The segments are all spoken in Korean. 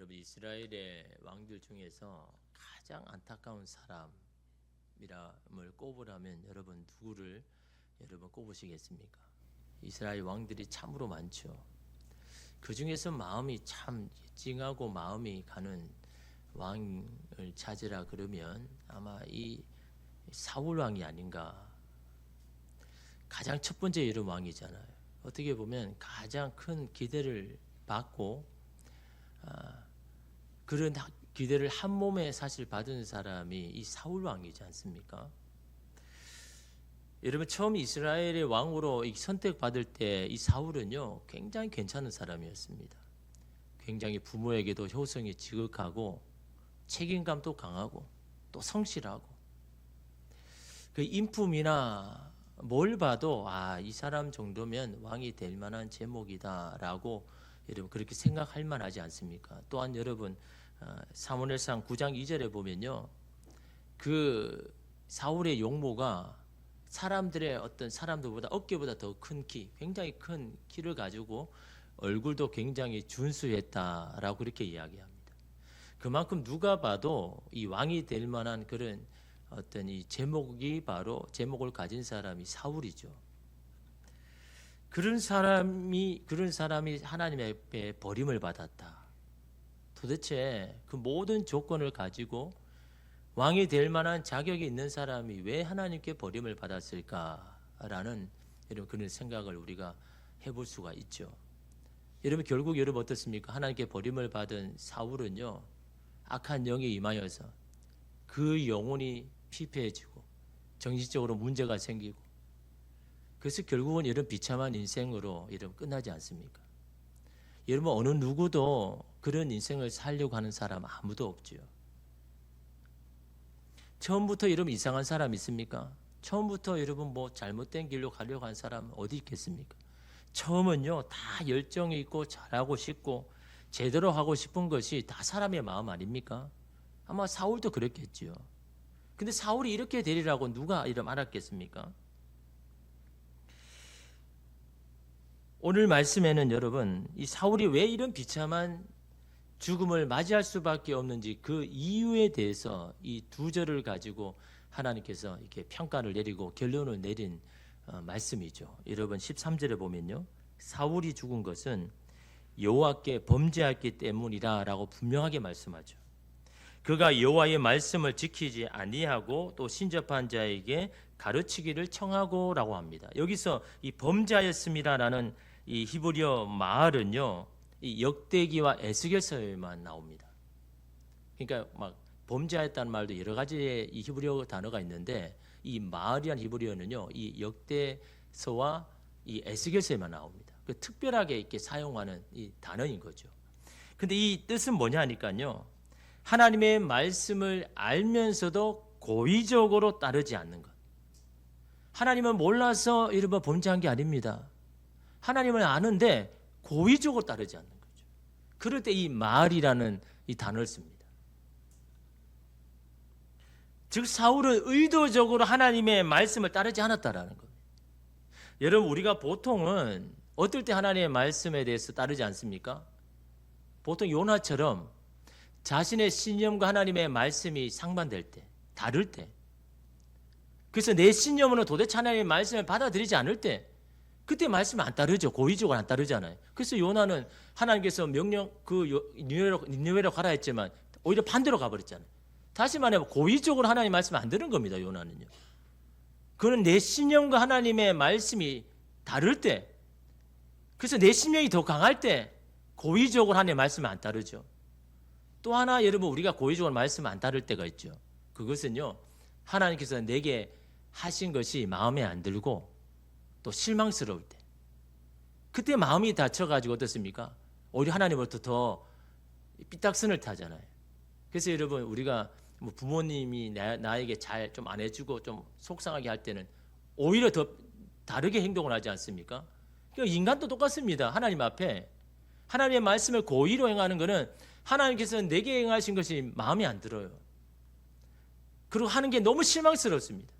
여러분 이스라엘의 왕들 중에서 가장 안타까운 사람이라을 꼽으라면 여러분 누구를 여러분 꼽으시겠습니까? 이스라엘 왕들이 참으로 많죠. 그 중에서 마음이 참 찡하고 마음이 가는 왕을 찾으라 그러면 아마 이 사울 왕이 아닌가. 가장 첫 번째 이름 왕이잖아요. 어떻게 보면 가장 큰 기대를 받고 그런 기대를 한 몸에 사실 받은 사람이 이 사울 왕이지 않습니까? 여러분 처음 이스라엘의 왕으로 선택받을 때 이 사울은요 굉장히 괜찮은 사람이었습니다. 굉장히 부모에게도 효성이 지극하고 책임감도 강하고 또 성실하고 그 인품이나 뭘 봐도 이 사람 정도면 왕이 될 만한 제목이다라고 여러분 그렇게 생각할 만하지 않습니까? 또한 여러분 사무엘상 9장 2절에 보면요 그 사울의 용모가 사람들의 어떤 사람들보다 어깨보다 더 큰 키, 굉장히 큰 키를 가지고 얼굴도 굉장히 준수했다라고 그렇게 이야기합니다. 그만큼 누가 봐도 이 왕이 될 만한 그런 어떤 이 제목을 가진 사람이 사울이죠. 그런 사람이 하나님의 앞에 버림을 받았다. 도대체 그 모든 조건을 가지고 왕이 될 만한 자격이 있는 사람이 왜 하나님께 버림을 받았을까라는 그런 생각을 우리가 해볼 수가 있죠. 여러분 결국 여러분 어떻습니까? 하나님께 버림을 받은 사울은요 악한 영이 임하여서 그 영혼이 피폐해지고 정신적으로 문제가 생기고 그래서 결국은 이런 비참한 인생으로 여러분 끝나지 않습니까? 여러분 어느 누구도 그런 인생을 살려고 하는 사람 아무도 없죠. 처음부터 여러분 이상한 사람 있습니까? 처음부터 여러분 뭐 잘못된 길로 가려고 하는 사람 어디 있겠습니까? 처음은요 다 열정이 있고 잘하고 싶고 제대로 하고 싶은 것이 다 사람의 마음 아닙니까? 아마 사울도 그랬겠죠. 근데 사울이 이렇게 되리라고 누가 이름 알았겠습니까? 오늘 말씀에는 여러분 이 사울이 왜 이런 비참한 죽음을 맞이할 수밖에 없는지 그 이유에 대해서 이 두 절을 가지고 하나님께서 이렇게 평가를 내리고 결론을 내린 말씀이죠. 여러분 13절에 보면요. 사울이 죽은 것은 여호와께 범죄했기 때문이라라고 분명하게 말씀하죠. 그가 여호와의 말씀을 지키지 아니하고 또 신접한 자에게 가르치기를 청하고라고 합니다. 여기서 이 범죄하였습니다라는 이 히브리어 말은요. 이 역대기와 에스겔서에만 나옵니다. 그러니까 막 범죄했다는 말도 여러 가지의 이 히브리어 단어가 있는데 이 마을이란 히브리어는요. 이 역대서와 이 에스겔서에만 나옵니다. 그 특별하게 이렇게 사용하는 이 단어인 거죠. 근데 이 뜻은 뭐냐 하니까요. 하나님의 말씀을 알면서도 고의적으로 따르지 않는 것. 하나님은 몰라서 이른바 범죄한 게 아닙니다. 하나님을 아는데 고의적으로 따르지 않는 거죠. 그럴 때 이 말이라는 이 단어를 씁니다. 즉 사울은 의도적으로 하나님의 말씀을 따르지 않았다라는 겁니다. 여러분 우리가 보통은 어떨 때 하나님의 말씀에 대해서 따르지 않습니까? 보통 요나처럼 자신의 신념과 하나님의 말씀이 상반될 때, 다를 때, 그래서 내 신념으로 도대체 하나님의 말씀을 받아들이지 않을 때 그때 말씀을 안 따르죠. 고의적으로 안 따르잖아요. 그래서 요나는 하나님께서 명령 니느웨로 가라 했지만 오히려 반대로 가버렸잖아요. 다시 말하면 고의적으로 하나님의 말씀을 안 들은 겁니다. 요나는요. 그는 내 신념과 하나님의 말씀이 다를 때, 그래서 내 신념이 더 강할 때 고의적으로 하나님의 말씀을 안 따르죠. 또 하나 여러분 우리가 고의적으로 말씀을 안 따를 때가 있죠. 그것은요. 하나님께서 내게 하신 것이 마음에 안 들고 또 실망스러울 때 그때 마음이 다쳐가지고 어떻습니까? 오히려 하나님으로부터 더 삐딱선을 타잖아요. 그래서 여러분 우리가 뭐 부모님이 나에게 잘 좀 안 해주고 좀 속상하게 할 때는 오히려 더 다르게 행동을 하지 않습니까? 그러니까 인간도 똑같습니다. 하나님 앞에 하나님의 말씀을 고의로 행하는 것은 하나님께서 내게 행하신 것이 마음에 안 들어요. 그리고 하는 게 너무 실망스럽습니다.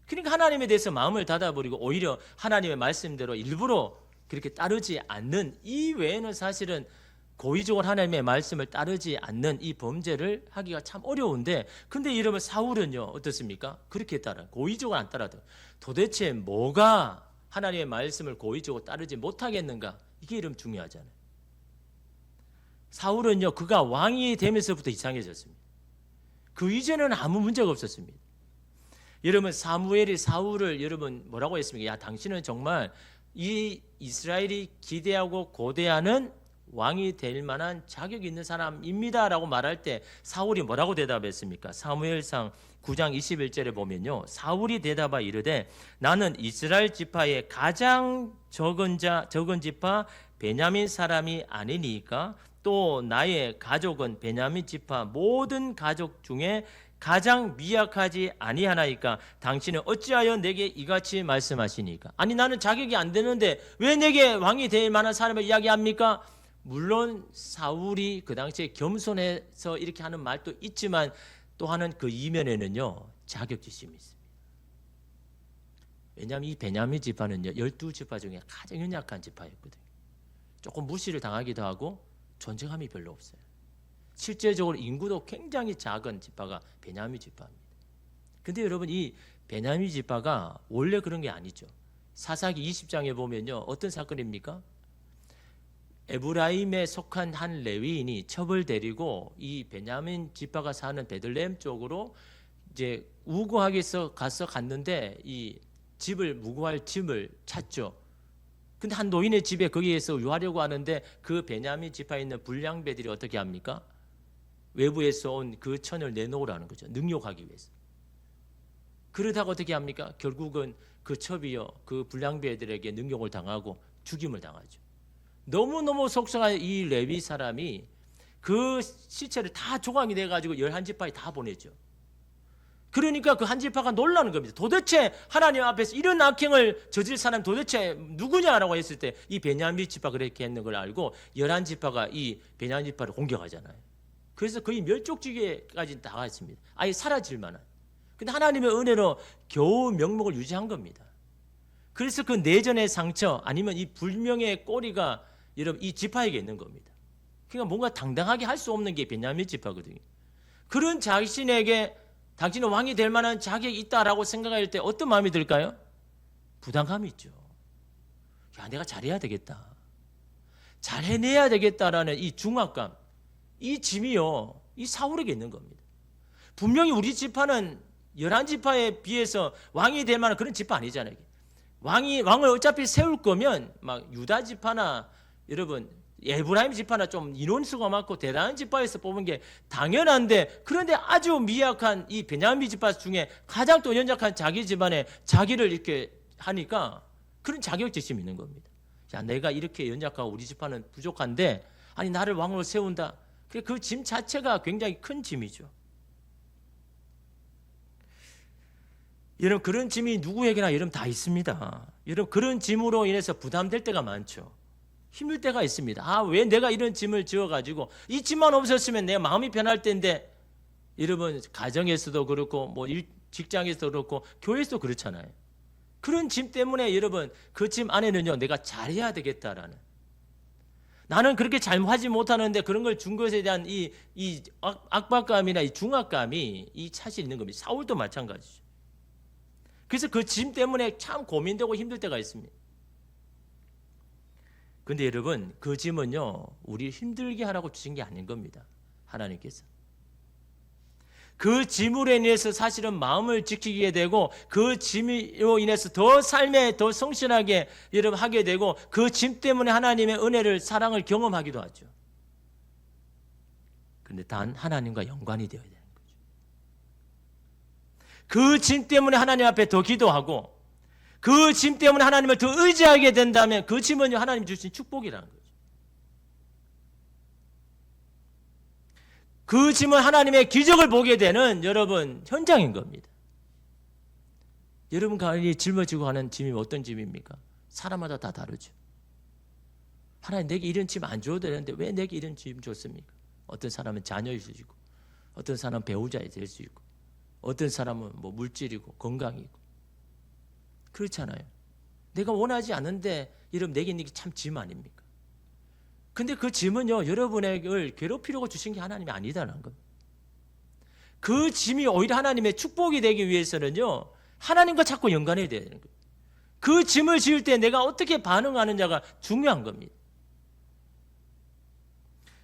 그러니까 하나님에 대해서 마음을 닫아버리고 오히려 하나님의 말씀대로 일부러 그렇게 따르지 않는 이 외에는 사실은 고의적으로 하나님의 말씀을 따르지 않는 이 범죄를 하기가 참 어려운데, 근데 여러분 사울은요 어떻습니까? 그렇게 따라 고의적으로 안 따라도 도대체 뭐가 하나님의 말씀을 고의적으로 따르지 못하겠는가? 이게 여러분 중요하잖아요. 사울은요 그가 왕이 되면서부터 이상해졌습니다. 그 이전에는 아무 문제가 없었습니다. 여러분 사무엘이 사울을 여러분 뭐라고 했습니까? 야, 당신은 정말 이 이스라엘이 기대하고 고대하는 왕이 될 만한 자격이 있는 사람입니다 라고 말할 때 사울이 뭐라고 대답했습니까? 사무엘상 9장 21절에 보면요, 사울이 대답하 이르되 나는 이스라엘 지파의 가장 적은 지파 베냐민 사람이 아니니까 또 나의 가족은 베냐민 지파 모든 가족 중에 가장 미약하지 아니하나이까 당신은 어찌하여 내게 이같이 말씀하시니까? 아니 나는 자격이 안 되는데 왜 내게 왕이 될 만한 사람을 이야기합니까? 물론 사울이 그 당시에 겸손해서 이렇게 하는 말도 있지만 또 하는 그 이면에는요 자격지심이 있습니다. 왜냐하면 이 베냐민 지파는요 12지파 중에 가장 연약한 지파였거든요. 조금 무시를 당하기도 하고 존재감이 별로 없어요. 실제적으로 인구도 굉장히 작은 지파가 베냐민 지파입니다. 근데 여러분 이 베냐민 지파가 원래 그런 게 아니죠. 사사기 20장에 보면요 어떤 사건입니까? 에브라임에 속한 한 레위인이 첩을 데리고 이 베냐민 지파가 사는 베들레헴 쪽으로 이제 우거하기 위해서 갔는데 이 집을 무거할 짐을 찾죠. 근데 한 노인의 집에 거기에서 유하려고 하는데 그 베냐민 지파에 있는 불량배들이 어떻게 합니까? 외부에서 온 그 천을 내놓으라는 거죠. 능욕하기 위해서. 그러다가 어떻게 합니까? 결국은 그 첩이요 그 불량배들에게 능욕을 당하고 죽임을 당하죠. 너무너무 속상한 이 레위 사람이 그 시체를 다 조각이 돼가지고 11지파에 다 보내죠. 그러니까 그 한 지파가 놀라는 겁니다. 도대체 하나님 앞에서 이런 악행을 저질 사람 도대체 누구냐라고 했을 때 이 베냐민 지파가 그렇게 했는 걸 알고 11지파가 이 베냐민 지파를 공격하잖아요. 그래서 거의 멸족지계까지 나갔습니다. 아예 사라질 만한. 근데 하나님의 은혜로 겨우 명목을 유지한 겁니다. 그래서 그 내전의 상처 아니면 이 불명의 꼬리가 여러분 이 지파에게 있는 겁니다. 그러니까 뭔가 당당하게 할 수 없는 게 베냐민 지파거든요. 그런 자신에게 당신은 왕이 될 만한 자격이 있다라고 생각할 때 어떤 마음이 들까요? 부담감이 있죠. 야, 내가 잘해야 되겠다. 잘해내야 되겠다라는 이 중압감, 이 짐이요, 이 사울에게 있는 겁니다. 분명히 우리 지파는 11지파에 비해서 왕이 될 만한 그런 지파 아니잖아요. 왕을 어차피 세울 거면 막 유다 지파나 여러분 에브라임 지파나 좀 인원수가 많고 대단한 지파에서 뽑은 게 당연한데, 그런데 아주 미약한 이 베냐민 지파 중에 가장 또 연약한 자기 집안에 자기를 이렇게 하니까 그런 자격지심이 있는 겁니다. 야, 내가 이렇게 연약하고 우리 지파는 부족한데 아니 나를 왕으로 세운다. 그 짐 자체가 굉장히 큰 짐이죠. 여러분 그런 짐이 누구에게나 여러분 다 있습니다. 여러분 그런 짐으로 인해서 부담될 때가 많죠. 힘들 때가 있습니다. 아, 왜 내가 이런 짐을 지어가지고 이 짐만 없었으면 내 마음이 편할 텐데. 여러분 가정에서도 그렇고 뭐 직장에서도 그렇고 교회에서도 그렇잖아요. 그런 짐 때문에 여러분 그 짐 안에는요 내가 잘해야 되겠다라는, 나는 그렇게 잘하지 못하는데 그런 걸 준 것에 대한 이 압박감이나 이 중압감이 이 차실 있는 겁니다. 사울도 마찬가지죠. 그래서 그 짐 때문에 참 고민되고 힘들 때가 있습니다. 근데 여러분 그 짐은요 우리 힘들게 하라고 주신 게 아닌 겁니다. 하나님께서 그 짐으로 인해서 사실은 마음을 지키게 되고 그 짐으로 인해서 더 삶에 더 성실하게 여러분 하게 되고 그 짐 때문에 하나님의 은혜를 사랑을 경험하기도 하죠. 그런데 단 하나님과 연관이 되어야 되는 거죠. 그 짐 때문에 하나님 앞에 더 기도하고 그 짐 때문에 하나님을 더 의지하게 된다면 그 짐은 하나님 주신 축복이라는 거죠. 그 짐은 하나님의 기적을 보게 되는 여러분 현장인 겁니다. 여러분 가운데 짊어지고 하는 짐이 어떤 짐입니까? 사람마다 다 다르죠. 하나님 내게 이런 짐 안 줘도 되는데 왜 내게 이런 짐 줬습니까? 어떤 사람은 자녀일 수 있고 어떤 사람은 배우자이 될 수 있고 어떤 사람은 뭐 물질이고 건강이고 그렇잖아요. 내가 원하지 않는데 이러면 내게 이게 참 짐 아닙니까? 근데 그 짐은요, 여러분을 괴롭히려고 주신 게 하나님이 아니다라는 겁니다. 그 짐이 오히려 하나님의 축복이 되기 위해서는요, 하나님과 자꾸 연관해야 되는 거예요. 그 짐을 지을 때 내가 어떻게 반응하느냐가 중요한 겁니다.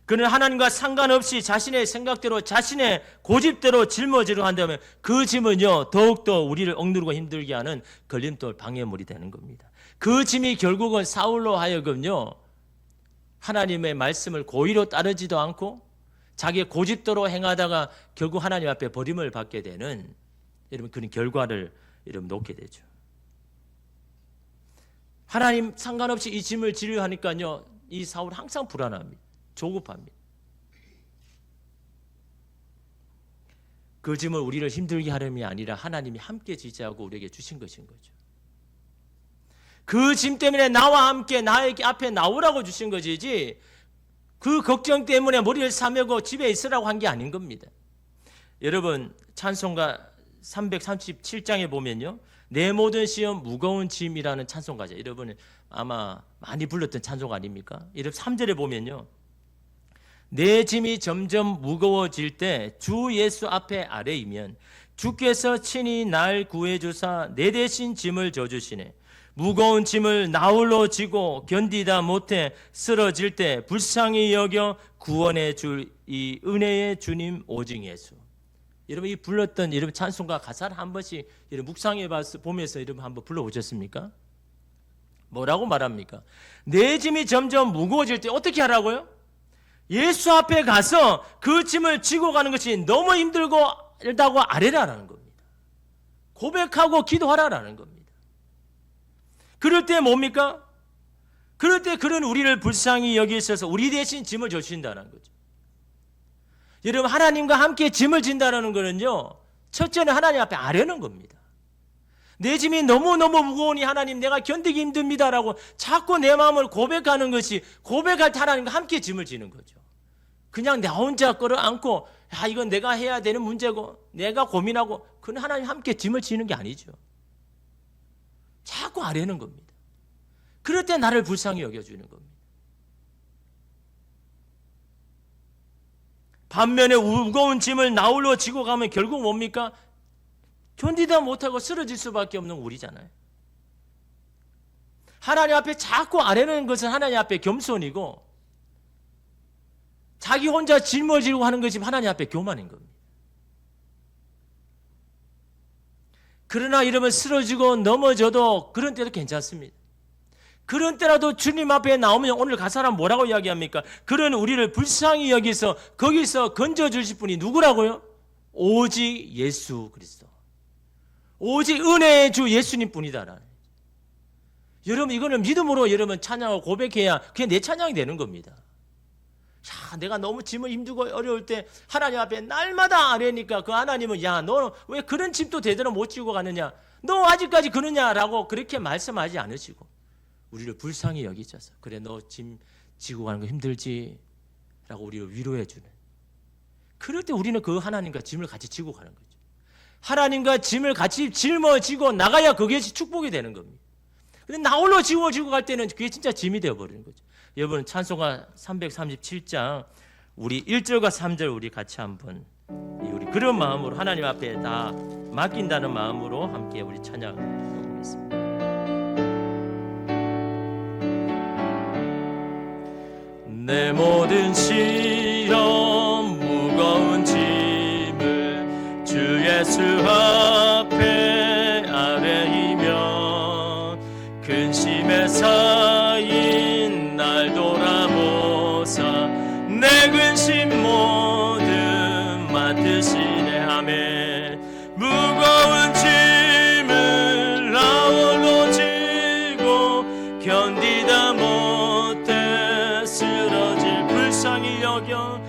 그는 하나님과 상관없이 자신의 생각대로, 자신의 고집대로 짊어지려 한다면 그 짐은요, 더욱더 우리를 억누르고 힘들게 하는 걸림돌, 방해물이 되는 겁니다. 그 짐이 결국은 사울로 하여금요, 하나님의 말씀을 고의로 따르지도 않고 자기의 고집대로 행하다가 결국 하나님 앞에 버림을 받게 되는, 여러분, 그런 결과를 여러분 놓게 되죠. 하나님 상관없이 이 짐을 지려 하니까요, 이 사울은 항상 불안합니다. 조급합니다. 그 짐을 우리를 힘들게 하려이 아니라 하나님이 함께 지지하고 우리에게 주신 것인 거죠. 그 짐 때문에 나와 함께 나에게 앞에 나오라고 주신 것이지, 그 걱정 때문에 머리를 싸매고 집에 있으라고 한 게 아닌 겁니다. 여러분, 찬송가 337장에 보면요, 내 모든 시험 무거운 짐이라는 찬송가죠. 여러분 아마 많이 불렀던 찬송가 아닙니까? 이런 3절에 보면요, 내 짐이 점점 무거워질 때 주 예수 앞에 아래이면 주께서 친히 날 구해주사 내 대신 짐을 져주시네. 무거운 짐을 나홀로 지고 견디다 못해 쓰러질 때 불쌍히 여겨 구원해 줄 이 은혜의 주님 오직 예수. 여러분, 이 불렀던 여러분 찬송가 가사를 한 번씩 여러분 묵상해 보면서 여러분 한번 불러보셨습니까? 뭐라고 말합니까? 내 짐이 점점 무거워질 때 어떻게 하라고요? 예수 앞에 가서 그 짐을 지고 가는 것이 너무 힘들다고 아뢰라라는 겁니다. 고백하고 기도하라라는 겁니다. 그럴 때 뭡니까? 그럴 때 그런 우리를 불쌍히 여기셔서 우리 대신 짐을 져주신다는 거죠. 여러분, 하나님과 함께 짐을 진다는 거는요, 첫째는 하나님 앞에 아뢰는 겁니다. 내 짐이 너무너무 무거우니 하나님 내가 견디기 힘듭니다라고 자꾸 내 마음을 고백하는 것이, 고백할 때 하나님과 함께 짐을 지는 거죠. 그냥 나 혼자 끌어안고 이건 내가 해야 되는 문제고 내가 고민하고, 그건 하나님 함께 짐을 지는 게 아니죠. 자꾸 아뢰는 겁니다. 그럴 때 나를 불쌍히 여겨주는 겁니다. 반면에 무거운 짐을 나홀로 지고 가면 결국 뭡니까? 견디다 못하고 쓰러질 수밖에 없는 우리잖아요. 하나님 앞에 자꾸 아뢰는 것은 하나님 앞에 겸손이고, 자기 혼자 짊어지고 하는 것이 하나님 앞에 교만인 겁니다. 그러나 이러면 쓰러지고 넘어져도 그런 때도 괜찮습니다. 그런 때라도 주님 앞에 나오면 오늘 가사람 뭐라고 이야기합니까? 그런 우리를 불쌍히 여기서 거기서 건져주실 분이 누구라고요? 오직 예수 그리스도, 오직 은혜의 주 예수님 뿐이다라는. 여러분, 이거는 믿음으로 여러분 찬양하고 고백해야 그게 내 찬양이 되는 겁니다. 야, 내가 너무 짐을 힘들고 어려울 때 하나님 앞에 날마다 아뢰니까 그 하나님은, 야, 너 왜 그런 짐도 제대로 못 지고 가느냐, 너 아직까지 그러냐라고 그렇게 말씀하지 않으시고 우리를 불쌍히 여기셔서, 그래 너 짐 지고 가는 거 힘들지? 라고 우리를 위로해 주는, 그럴 때 우리는 그 하나님과 짐을 같이 지고 가는 거죠. 하나님과 짐을 같이 짊어지고 나가야 그게 축복이 되는 겁니다. 근데 나 홀로 지고 갈 때는 그게 진짜 짐이 되어버리는 거죠. 여러분, 찬송가 337장 우리 1절과 3절 우리 같이 한번 우리 그런 마음으로 하나님 앞에 다 맡긴다는 마음으로 함께 우리 찬양해 보겠습니다. 내 모든 시험 무거운 짐을 주 예수 앞에 아뢰이며 근심에 쌓인 날 돌아보사 내 근심 모든 맡으시네 하매 무거운 짐을 나 홀로 지고 견디다 못해 쓰러질 불쌍히 여겨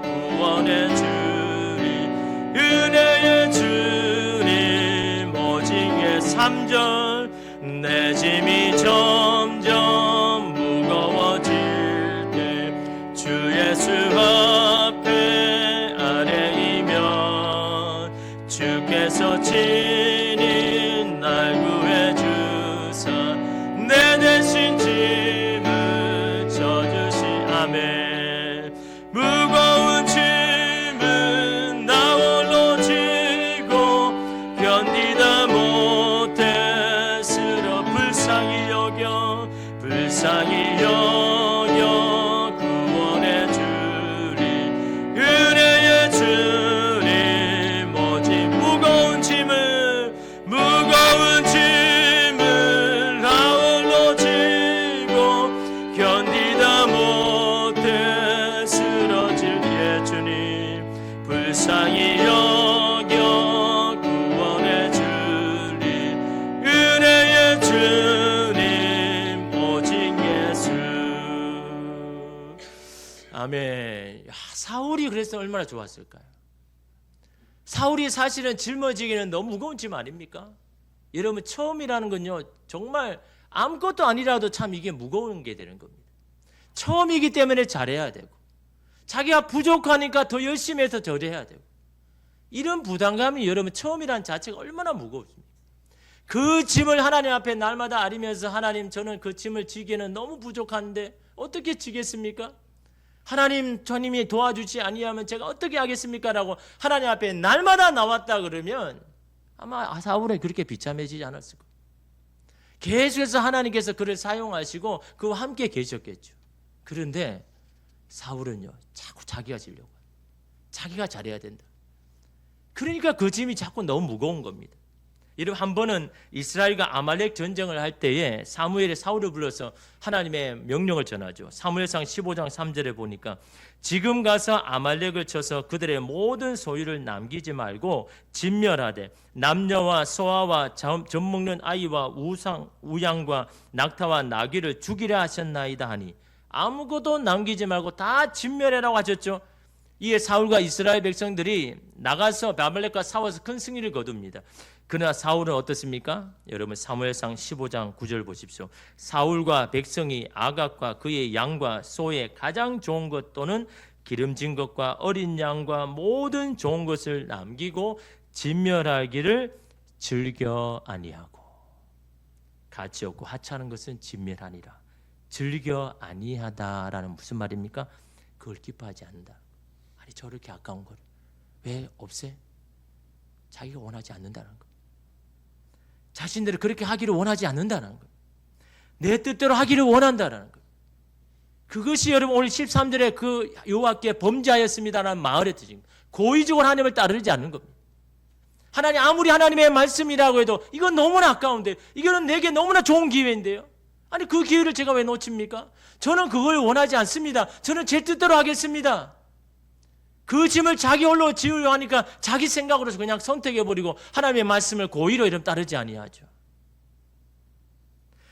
구원의 주님 은혜의 주님 오직의 3절 내 짐이 점점 무거워질 때 주 예수 앞에 아뢰이면 주께서 친히 날 구해 주사 내 대신 아멘. 무거운 짐은 나 홀로 지고 견디다 못해 스러 불쌍히 여겨 구원해 주리. 은혜의 주님 오직 무거운 짐을 나 홀로 지고 견디다 못해 쓰러질 예수님 불쌍히 여겨 구원해 주리. 은혜의 주님 오직 예수. 아멘. 사울이 그래서 얼마나 좋았을까요? 사울이 사실은 짊어지기는 너무 무거운 짐 아닙니까? 여러분, 처음이라는 건요 정말 아무것도 아니라도 참 이게 무거운 게 되는 겁니다. 처음이기 때문에 잘해야 되고, 자기가 부족하니까 더 열심히 해서 절해야 되고, 이런 부담감이 여러분 처음이라는 자체가 얼마나 무겁습니까? 그 짐을 하나님 앞에 날마다 아리면서, 하나님 저는 그 짐을 지기에는 너무 부족한데 어떻게 지겠습니까? 하나님, 주님이 도와주지 아니하면 제가 어떻게 하겠습니까? 라고 하나님 앞에 날마다 나왔다 그러면 아마 사울은 그렇게 비참해지지 않았을 거예요. 계속해서 하나님께서 그를 사용하시고 그와 함께 계셨겠죠. 그런데 사울은요 자꾸 자기가 지려고, 자기가 잘해야 된다. 그러니까 그 짐이 자꾸 너무 무거운 겁니다. 여러분, 한 번은 이스라엘과 아말렉 전쟁을 할 때에 사무엘이 사울을 불러서 하나님의 명령을 전하죠. 사무엘상 15장 3절에 보니까 지금 가서 아말렉을 쳐서 그들의 모든 소유를 남기지 말고 진멸하되 남녀와 소아와 젖 먹는 아이와 우양과 낙타와 나귀를 죽이려 하셨나이다 하니 아무것도 남기지 말고 다 진멸해라고 하셨죠. 이에 사울과 이스라엘 백성들이 나가서 아말렉과 싸워서 큰 승리를 거둡니다. 그러나 사울은 어떻습니까? 여러분, 사무엘상 15장 9절 보십시오. 사울과 백성이 아각과 그의 양과 소의 가장 좋은 것 또는 기름진 것과 어린 양과 모든 좋은 것을 남기고 진멸하기를 즐겨 아니하고. 가치 없고 하찮은 것은 진멸하니라. 즐겨 아니하다라는 무슨 말입니까? 그걸 기뻐하지 않는다. 아니, 저렇게 아까운 걸 왜 없애? 자기가 원하지 않는다는 거. 자신들이 그렇게 하기를 원하지 않는다는 거. 내 뜻대로 하기를 원한다는 거. 그것이 여러분 오늘 13절에 그 여호와께 범죄하였습니다라는 말의 뜻입니다. 고의적으로 하나님을 따르지 않는 겁니다. 하나님, 아무리 하나님의 말씀이라고 해도 이건 너무나 아까운데, 이거는 내게 너무나 좋은 기회인데요. 아니, 그 기회를 제가 왜 놓칩니까? 저는 그걸 원하지 않습니다. 저는 제 뜻대로 하겠습니다. 그 짐을 자기 홀로 지으려 하니까 자기 생각으로서 그냥 선택해버리고 하나님의 말씀을 고의로 이름 따르지 아니하죠.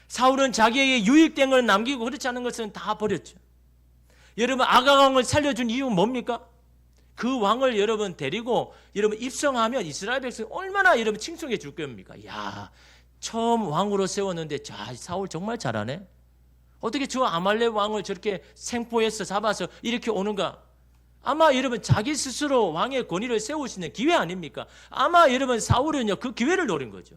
사울은 자기에게 유익된 걸 남기고 그렇지 않은 것은 다 버렸죠. 여러분, 아각 왕을 살려준 이유는 뭡니까? 그 왕을 여러분 데리고 여러분 입성하면 이스라엘 백성이 얼마나 여러분 칭송해 줄 겁니까? 야, 처음 왕으로 세웠는데 자, 사울 정말 잘하네. 어떻게 저 아말렉 왕을 저렇게 생포해서 잡아서 이렇게 오는가? 아마 여러분 자기 스스로 왕의 권위를 세울 수 있는 기회 아닙니까? 아마 여러분 사울은요 그 기회를 노린 거죠.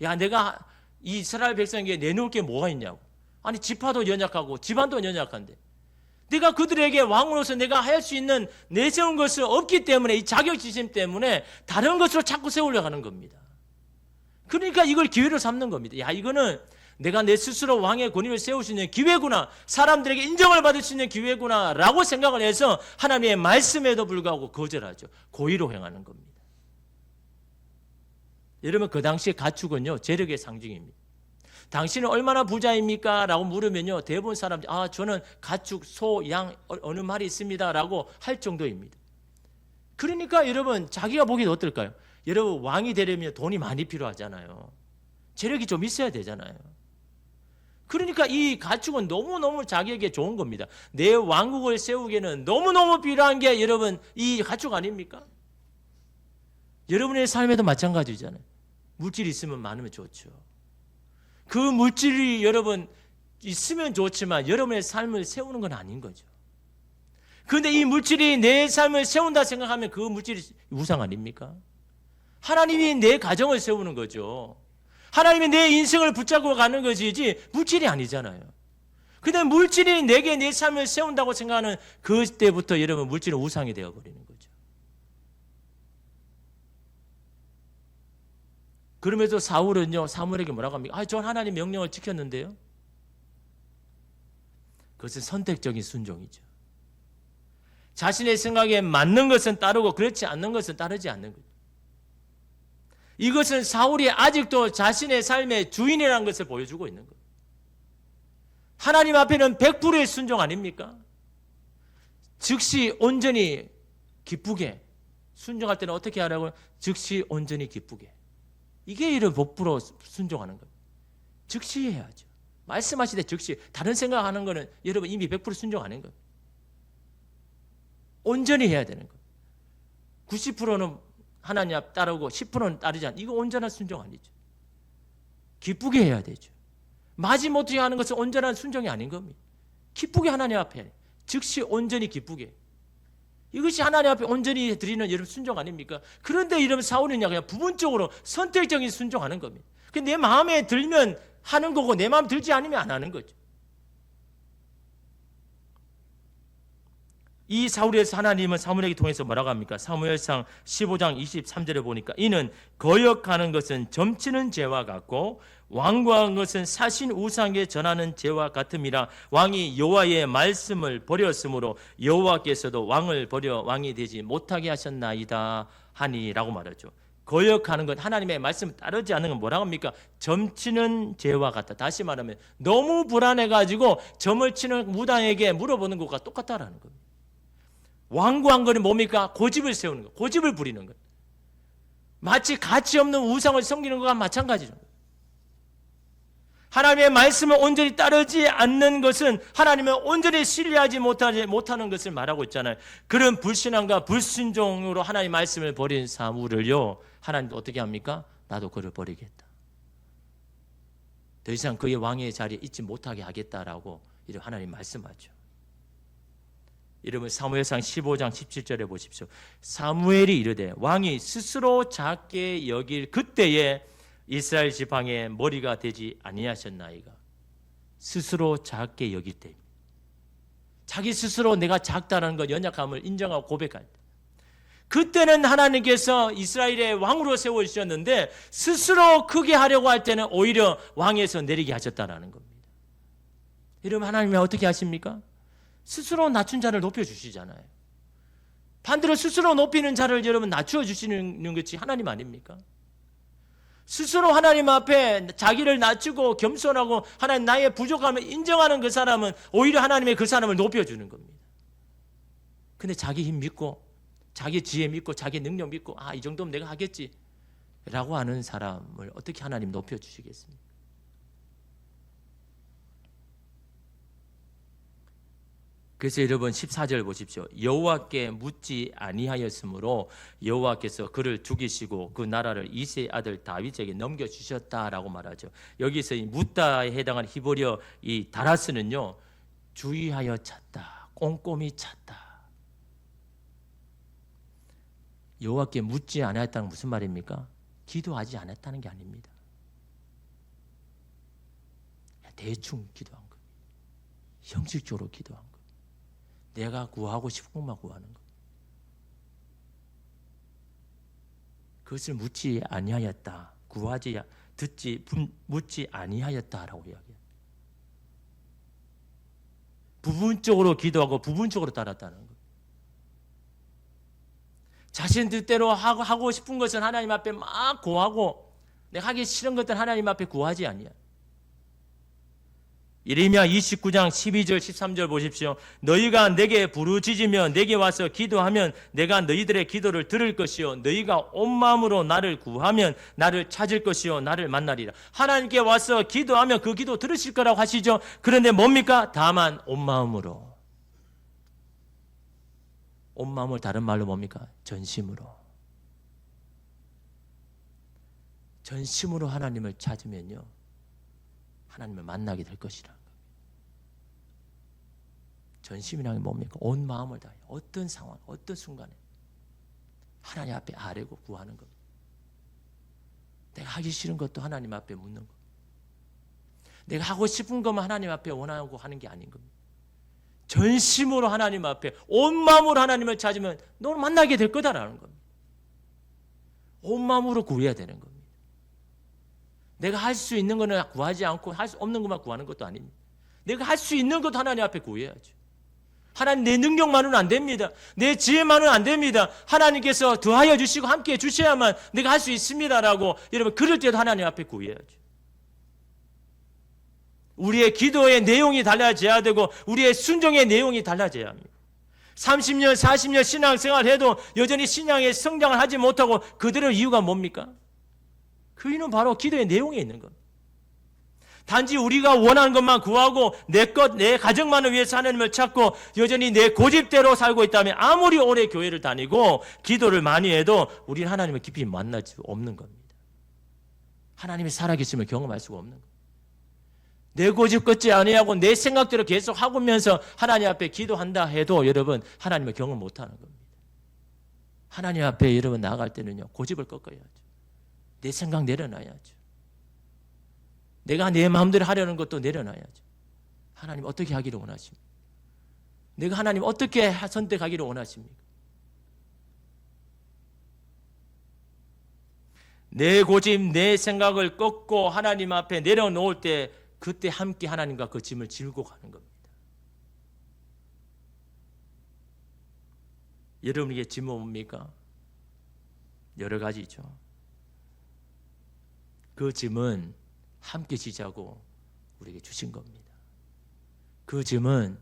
야, 내가 이 이스라엘 백성에게 내놓을 게 뭐가 있냐고. 아니, 지파도 연약하고 집안도 연약한데 내가 그들에게 왕으로서 내가 할 수 있는 내세운 것이 없기 때문에, 이 자격지심 때문에 다른 것으로 자꾸 세우려고 하는 겁니다. 그러니까 이걸 기회로 삼는 겁니다. 야, 이거는 내가 내 스스로 왕의 권위를 세울 수 있는 기회구나, 사람들에게 인정을 받을 수 있는 기회구나 라고 생각을 해서 하나님의 말씀에도 불구하고 거절하죠. 고의로 행하는 겁니다. 여러분, 그 당시의 가축은요 재력의 상징입니다. 당신은 얼마나 부자입니까? 라고 물으면요 대부분 사람들이 저는 가축, 소, 양 어느 말이 있습니다 라고 할 정도입니다. 그러니까 여러분 자기가 보기엔 어떨까요? 여러분, 왕이 되려면 돈이 많이 필요하잖아요. 재력이 좀 있어야 되잖아요. 그러니까 이 가축은 너무너무 자기에게 좋은 겁니다. 내 왕국을 세우기에는 너무너무 필요한 게 여러분 이 가축 아닙니까? 여러분의 삶에도 마찬가지잖아요. 물질이 있으면 많으면 좋죠. 그 물질이 여러분 있으면 좋지만 여러분의 삶을 세우는 건 아닌 거죠. 그런데 이 물질이 내 삶을 세운다 생각하면 그 물질이 우상 아닙니까? 하나님이 내 가정을 세우는 거죠. 하나님이 내 인생을 붙잡고 가는 것이지 물질이 아니잖아요. 근데 물질이 내게 내 삶을 세운다고 생각하는 그때부터 여러분 물질은 우상이 되어버리는 거죠. 그러면서 사울은요, 사무엘에게 뭐라고 합니까? 전 하나님 명령을 지켰는데요. 그것은 선택적인 순종이죠. 자신의 생각에 맞는 것은 따르고 그렇지 않는 것은 따르지 않는 거죠. 이것은 사울이 아직도 자신의 삶의 주인이라는 것을 보여주고 있는 거예요. 하나님 앞에는 100%의 순종 아닙니까? 즉시 온전히 기쁘게 순종할 때는 어떻게 하라고요? 즉시 온전히 기쁘게. 이게 이런 복부로 순종하는 거예요. 즉시 해야죠. 말씀하실 때 즉시. 다른 생각하는 거는 여러분 이미 100% 순종 아닌 거예요. 온전히 해야 되는 거예요. 90%는 하나님 앞 따르고 10%는 따르지 않는, 이거 온전한 순종 아니죠. 기쁘게 해야 되죠. 마지못해 하는 것은 온전한 순종이 아닌 겁니다. 기쁘게 하나님 앞에 즉시 온전히 기쁘게. 이것이 하나님 앞에 온전히 드리는 여러분 순종 아닙니까? 그런데 이러면 사울은요 그냥 부분적으로 선택적인 순종하는 겁니다. 내 마음에 들면 하는 거고 내 마음에 들지 않으면 안 하는 거죠. 이 사울에서 하나님은 사무엘에게 통해서 뭐라고 합니까? 사무엘상 15장 23절에 보니까 이는 거역하는 것은 점치는 죄와 같고 완고한 것은 사신 우상에 전하는 죄와 같음이라. 왕이 여호와의 말씀을 버렸으므로 여호와께서도 왕을 버려 왕이 되지 못하게 하셨나이다 하니라고 말하죠. 거역하는 것, 하나님의 말씀을 따르지 않는 건 뭐라고 합니까? 점치는 죄와 같다. 다시 말하면 너무 불안해가지고 점을 치는 무당에게 물어보는 것과 똑같다라는 겁니다. 완고한 거는 뭡니까? 고집을 세우는 거, 고집을 부리는 것. 마치 가치 없는 우상을 섬기는 것과 마찬가지죠. 하나님의 말씀을 온전히 따르지 않는 것은 하나님을 온전히 신뢰하지 못하는 것을 말하고 있잖아요. 그런 불신앙과 불순종으로 하나님의 말씀을 버린 사무엘을요, 하나님도 어떻게 합니까? 나도 그를 버리겠다. 더 이상 그의 왕의 자리에 있지 못하게 하겠다라고 이렇게 하나님 말씀하죠. 여러분 사무엘상 15장 17절에 보십시오. 사무엘이 이르되 왕이 스스로 작게 여길 그때에 이스라엘 지방의 머리가 되지 아니하셨나이까. 스스로 작게 여길 때, 자기 스스로 내가 작다는 것, 연약함을 인정하고 고백할 때, 그때는 하나님께서 이스라엘의 왕으로 세워주셨는데 스스로 크게 하려고 할 때는 오히려 왕에서 내리게 하셨다는 겁니다. 여러분 하나님이 어떻게 하십니까? 스스로 낮춘 자를 높여주시잖아요. 반대로 스스로 높이는 자를 여러분 낮춰주시는 것이 하나님 아닙니까? 스스로 하나님 앞에 자기를 낮추고 겸손하고 하나님 나의 부족함을 인정하는 그 사람은 오히려 하나님의 그 사람을 높여주는 겁니다. 근데 자기 힘 믿고 자기 지혜 믿고 자기 능력 믿고 이 정도면 내가 하겠지 라고 하는 사람을 어떻게 하나님 높여주시겠습니까? 그래서 여러분 14절 보십시오. 여호와께 묻지 아니하였으므로 여호와께서 그를 죽이시고 그 나라를 이새의 아들 다윗에게 넘겨주셨다라고 말하죠. 여기서 이 묻다에 해당하는 히브리어 이 다라스는요, 주의하여 찾다, 꼼꼼히 찾다. 여호와께 묻지 않았다는 무슨 말입니까? 기도하지 않았다는 게 아닙니다. 대충 기도한 겁니다. 형식적으로 기도한 겁니다. 내가 구하고 싶은 것만 구하는 것. 그것을 묻지 아니하였다. 구하지 묻지 아니하였다라고 이야기해요. 부분적으로 기도하고 부분적으로 따랐다는 것. 자신 뜻대로 하고 싶은 것은 하나님 앞에 막 구하고 내가 하기 싫은 것들은 하나님 앞에 구하지 아니야. 예레미야 29장 12절 13절 보십시오. 너희가 내게 부르짖으며 내게 와서 기도하면 내가 너희들의 기도를 들을 것이요 너희가 온 마음으로 나를 구하면 나를 찾을 것이요 나를 만나리라. 하나님께 와서 기도하면 그 기도 들으실 거라고 하시죠. 그런데 뭡니까? 다만 온 마음으로. 온 마음을 다른 말로 뭡니까? 전심으로. 전심으로 하나님을 찾으면요, 하나님을 만나게 될 것이라. 전심이라는 게 뭡니까? 온 마음을 다해 어떤 상황, 어떤 순간에 하나님 앞에 아뢰고 구하는 것. 내가 하기 싫은 것도 하나님 앞에 묻는 것. 내가 하고 싶은 것만 하나님 앞에 원하고 하는 게 아닌 겁니다. 전심으로 하나님 앞에 온 마음으로 하나님을 찾으면 너를 만나게 될 거다라는 겁니다. 온 마음으로 구해야 되는 겁니다. 내가 할 수 있는 거는 구하지 않고 할 수 없는 것만 구하는 것도 아닙니다. 내가 할 수 있는 것도 하나님 앞에 구해야죠. 하나님, 내 능력만으로는 안 됩니다. 내 지혜만으로는 안 됩니다. 하나님께서 더하여 주시고 함께 주셔야만 내가 할 수 있습니다라고 여러분 그럴 때도 하나님 앞에 구해야죠. 우리의 기도의 내용이 달라져야 되고 우리의 순종의 내용이 달라져야 합니다. 30년, 40년 신앙생활 해도 여전히 신앙의 성장을 하지 못하고 그대로 이유가 뭡니까? 그 이유는 바로 기도의 내용에 있는 겁니다. 단지 우리가 원하는 것만 구하고 내 것, 내 가정만을 위해서 하나님을 찾고 여전히 내 고집대로 살고 있다면 아무리 오래 교회를 다니고 기도를 많이 해도 우리는 하나님을 깊이 만날 수 없는 겁니다. 하나님이 살아계심을 경험할 수가 없는 겁니다. 내 고집 걷지 아니하고 내 생각대로 계속 하고면서 하나님 앞에 기도한다 해도 여러분 하나님을 경험 못하는 겁니다. 하나님 앞에 여러분 나아갈 때는요 고집을 꺾어야죠. 내 생각 내려놔야죠. 내가 내 마음대로 하려는 것도 내려놔야죠. 하나님 어떻게 하기를 원하십니까? 내가 하나님 어떻게 선택하기를 원하십니까? 내 고집, 내 생각을 꺾고 하나님 앞에 내려놓을 때 그때 함께 하나님과 그 짐을 지고 가는 겁니다. 여러분에게 짐은 뭡니까? 여러 가지죠. 그 짐은 함께 지자고 우리에게 주신 겁니다. 그 짐은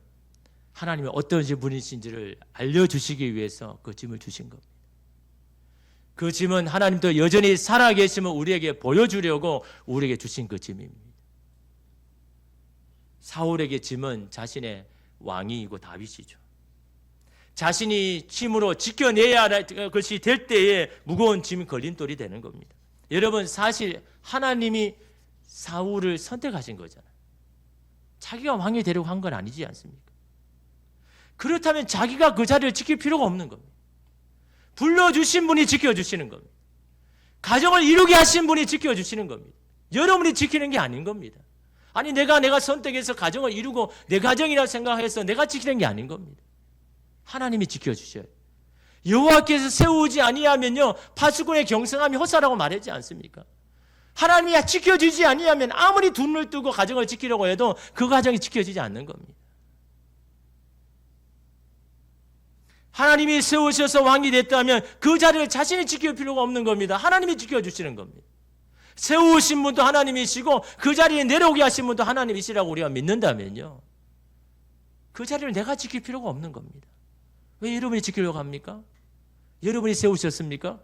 하나님이 어떤 분이신지를 알려주시기 위해서 그 짐을 주신 겁니다. 그 짐은 하나님도 여전히 살아계심을 우리에게 보여주려고 우리에게 주신 그 짐입니다. 사울에게 짐은 자신의 왕이고 다윗이죠. 자신이 힘으로 지켜내야 할 것이 될 때에 무거운 짐이 걸림돌이 되는 겁니다. 여러분 사실 하나님이 사울을 선택하신 거잖아요. 자기가 왕이 되려고 한 건 아니지 않습니까? 그렇다면 자기가 그 자리를 지킬 필요가 없는 겁니다. 불러주신 분이 지켜주시는 겁니다. 가정을 이루게 하신 분이 지켜주시는 겁니다. 여러분이 지키는 게 아닌 겁니다. 아니 내가 선택해서 가정을 이루고 내 가정이라고 생각해서 내가 지키는 게 아닌 겁니다. 하나님이 지켜주셔요. 여호와께서 세우지 아니하면요 파수꾼의 경성함이 헛사라고 말하지 않습니까? 하나님이 지켜주지 아니하면 아무리 눈을 뜨고 가정을 지키려고 해도 그 가정이 지켜지지 않는 겁니다. 하나님이 세우셔서 왕이 됐다면 그 자리를 자신이 지킬 필요가 없는 겁니다. 하나님이 지켜주시는 겁니다. 세우신 분도 하나님이시고 그 자리에 내려오게 하신 분도 하나님이시라고 우리가 믿는다면요 그 자리를 내가 지킬 필요가 없는 겁니다. 왜 여러분이 지키려고 합니까? 여러분이 세우셨습니까?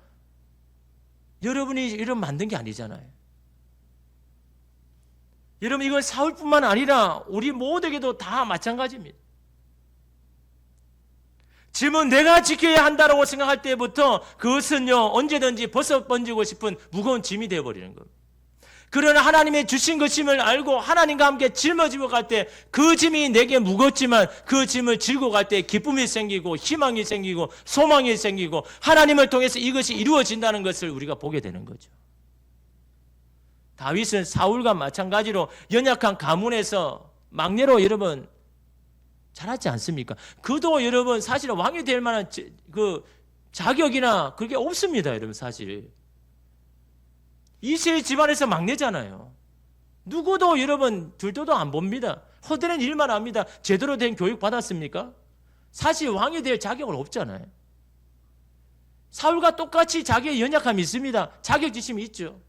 여러분이 이런 만든 게 아니잖아요. 여러분 이건 사울뿐만 아니라 우리 모두에게도 다 마찬가지입니다. 짐은 내가 지켜야 한다고 생각할 때부터 그것은요 언제든지 벗어 번지고 싶은 무거운 짐이 되어버리는 겁니다. 그러나 하나님의 주신 것임을 알고 하나님과 함께 짊어지고 갈 때 그 짐이 내게 무겁지만 그 짐을 지고 갈 때 기쁨이 생기고 희망이 생기고 소망이 생기고 하나님을 통해서 이것이 이루어진다는 것을 우리가 보게 되는 거죠. 다윗은 사울과 마찬가지로 연약한 가문에서 막내로 여러분 자랐지 않습니까? 그도 여러분 사실은 왕이 될 만한 그 자격이나 그게 없습니다. 여러분 사실 이세 집안에서 막내잖아요. 누구도 여러분 들떠도 안 봅니다. 허드렛 일만 합니다. 제대로 된 교육 받았습니까? 사실 왕이 될 자격은 없잖아요. 사울과 똑같이 자기의 연약함이 있습니다. 자격지심이 있죠.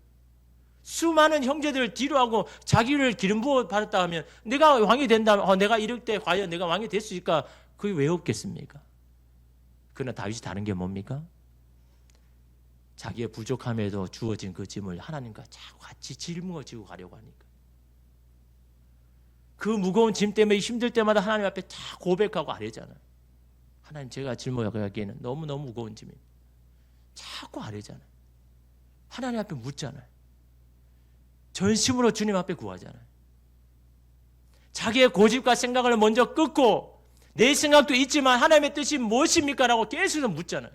수많은 형제들 뒤로 하고 자기를 기름 부어 받았다 하면 내가 왕이 된다면 내가 이럴 때 과연 내가 왕이 될 수 있을까? 그게 왜 없겠습니까? 그러나 다윗이 다른 게 뭡니까? 자기의 부족함에도 주어진 그 짐을 하나님과 자꾸 같이 짊어지고 가려고 하니까 그 무거운 짐 때문에 힘들 때마다 하나님 앞에 다 고백하고 아뢰잖아요. 하나님 제가 짊어지기에는 너무너무 무거운 짐입니다. 자꾸 아뢰잖아요. 하나님 앞에 묻잖아요. 전심으로 주님 앞에 구하잖아요. 자기의 고집과 생각을 먼저 끊고 내 생각도 있지만 하나님의 뜻이 무엇입니까? 라고 계속 묻잖아요.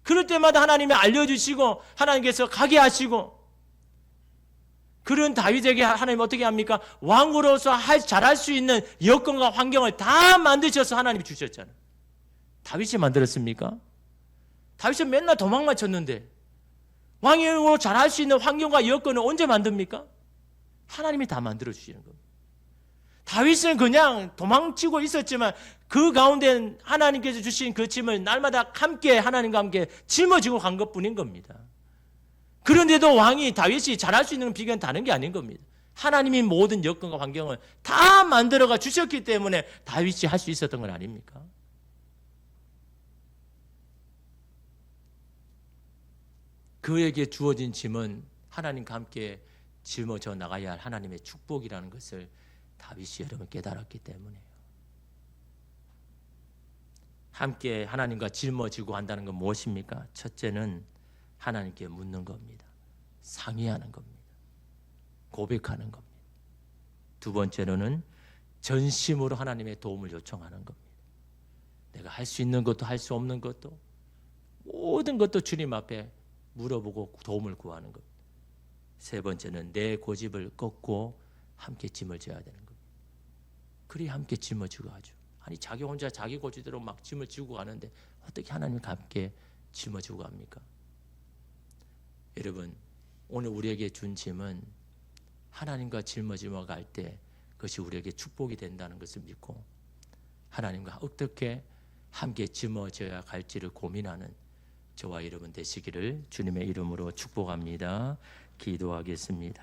그럴 때마다 하나님이 알려주시고 하나님께서 가게 하시고 그런 다윗에게 하나님 어떻게 합니까? 왕으로서 잘할 수 있는 여건과 환경을 다 만드셔서 하나님이 주셨잖아요. 다윗이 만들었습니까? 다윗은 맨날 도망만 쳤는데 왕으로 잘할 수 있는 환경과 여건을 언제 만듭니까? 하나님이 다 만들어 주시는 겁니다. 다윗은 그냥 도망치고 있었지만 그 가운데 하나님께서 주신 그 짐을 날마다 함께 하나님과 함께 짊어지고 간 것뿐인 겁니다. 그런데도 왕이 다윗이 잘할 수 있는 비결은 다른 게 아닌 겁니다. 하나님이 모든 여건과 환경을 다 만들어가 주셨기 때문에 다윗이 할 수 있었던 건 아닙니까? 그에게 주어진 짐은 하나님과 함께 짊어져 나가야 할 하나님의 축복이라는 것을 다윗이 여러분 깨달았기 때문에요. 함께 하나님과 짊어지고 한다는 건 무엇입니까? 첫째는 하나님께 묻는 겁니다. 상의하는 겁니다. 고백하는 겁니다. 두 번째로는 전심으로 하나님의 도움을 요청하는 겁니다. 내가 할 수 있는 것도 할 수 없는 것도 모든 것도 주님 앞에 물어보고 도움을 구하는 겁니다. 세 번째는 내 고집을 꺾고 함께 짐을 져야 되는 겁니다. 그리 함께 짐을 지고 가죠. 아니 자기 혼자 자기 고집대로 막 짐을 지고 가는데 어떻게 하나님과 함께 짐을 지고 갑니까? 여러분 오늘 우리에게 준 짐은 하나님과 짊어지며 갈 때 그것이 우리에게 축복이 된다는 것을 믿고 하나님과 어떻게 함께 짊어져야 갈지를 고민하는 저와 여러분 되시기를 주님의 이름으로 축복합니다. 기도하겠습니다.